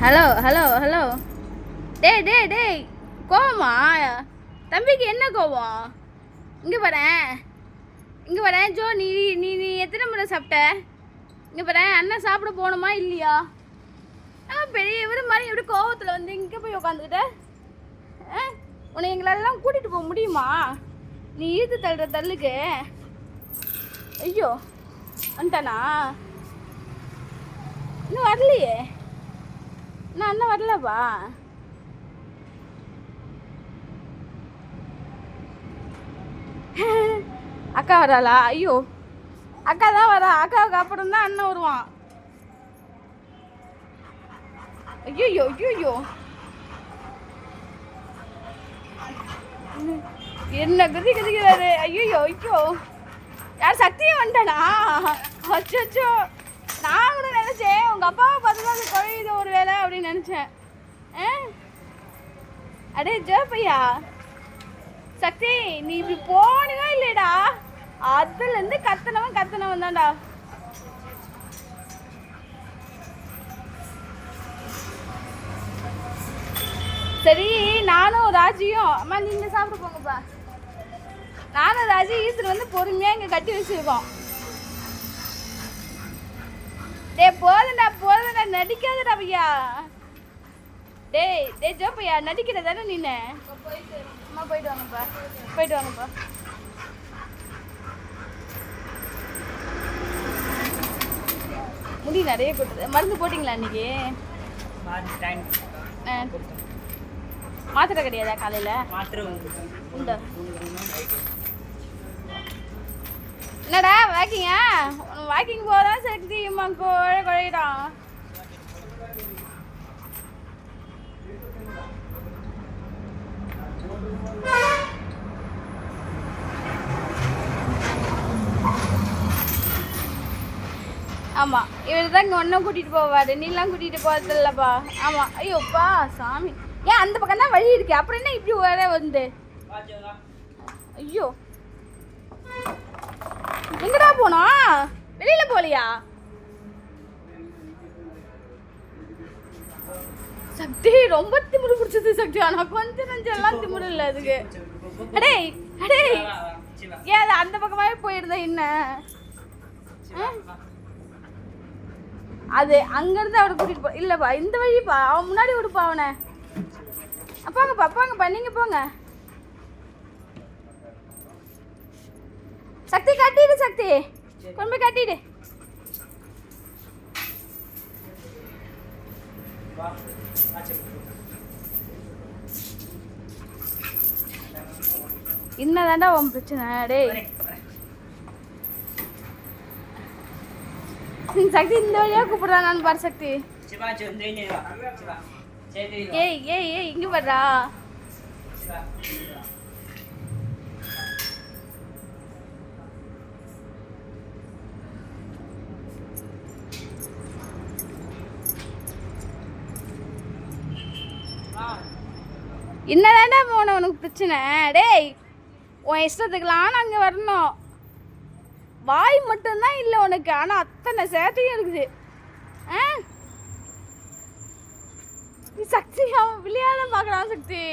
Hello hello hello. டேய் டேய் டேய், கோவமா? தம்பிக்கு என்ன கோவம்? இங்கே வரேன் ஜோ. நீ நீ நீ எத்தனை முறை சாப்பிட்ட? இங்கே வரேன். அண்ணன் சாப்பிட போகணுமா இல்லையா? பெரிய இவர் மாதிரி எப்படி கோவத்தில் வந்து இங்கே போய் உட்காந்துக்கிட்ட? உன்னை எங்களெல்லாம் கூட்டிகிட்டு போக முடியுமா? நீ ஈர்த்து தள்ளுற தள்ளுக்கு. ஐயோ வந்துட்டானா? இன்னும் வரலையே. நான் அண்ணன் வரலப்பா. அக்கா வராளா? ஐயோ, அக்கா தான் வரா. அக்காவுக்கு அப்புறம் தான் அண்ணன் வருவான். ஐயோ ஐயோ, என்ன குதி குதிக்கிறாரு. ஐயோ ஐயோ, யார் சக்தியும் வந்துட்டானா? அச்சோ, நான் கூட நினைச்சேன் உங்க அப்பாவை பார்த்து தான் அது குழையுது ஒரு வேலை அப்படின்னு நினைச்சேன். அடே ஜோ பையா, சக்தி நீ இப்படி போனவே இல்லைடா. அதுல இருந்து கத்தனவன் தான்டா. சரி, நானும் ராஜியும் அம்மா நீங்க சாப்பிட போங்கப்பா. நானும் ராஜி ஈஸ்வர் வந்து பொறுமையா இங்க கட்டி வச்சிருக்கோம். டேய் போதுடா நடிக்காதடா பையா. டேய் ஜோ பையா, நடிக்கிற தானே நீனு? அம்மா போயிட்டு வாங்கப்பா. முடி நிறைய கொட்டுது. மருந்து போட்டிங்களா இன்னைக்கு? மாத்திரை கிடையாதா காலையில? உண்டா? என்னடா வாக்கிங் போதான் சக்தி குழையிடான். ஆமா, இவர் தான் இங்க ஒன்னும் கூட்டிட்டு போவாரு. நீலாம் கூட்டிட்டு போறது இல்லப்பா. ஆமா. ஐயோப்பா சாமி, ஏன் அந்த பக்கம் தான் வழி இருக்கு, அப்புறம் என்ன இப்படி வர வந்து? ஐயோ, எங்கடா போனோம்? வெளியில போலியா? சக்தி ரொம்ப திமிரு பிடிச்சது சக்தி. ஆனா கொஞ்சம் எல்லாம் திமிரு இல்லை அதுக்கு. அடே ஏன் அது அந்த பக்கமாவே போயிருந்தா என்ன? அது அங்கிருந்து அவரை கூட்டிட்டு போ. இல்லப்பா இந்த வழிப்பா, அவன் முன்னாடி விடுப்பா அவனை. அப்பாங்கப்பா நீங்க போங்க. சக்தி கட்டிடு, சக்தி கொண்டு போய் கட்டிடு. என்னதாண்டா உன் பிரச்சனை? டேய் சக்தி இந்த வழியா கூப்பிடுறான்னு பாரு சக்தி. ஏய் இங்க வர்றா. என்னதாண்டா போன உனக்கு பிரச்சனை? டேய் உன் இஷ்டத்துக்குலாம் அங்கே வரணும். வாய் மட்டும்தான் இல்லை உனக்கு, ஆனால் அத்தனை சேட்டையும் இருக்குது. சக்தி அவன் விளையாட பார்க்குறான் சக்தி.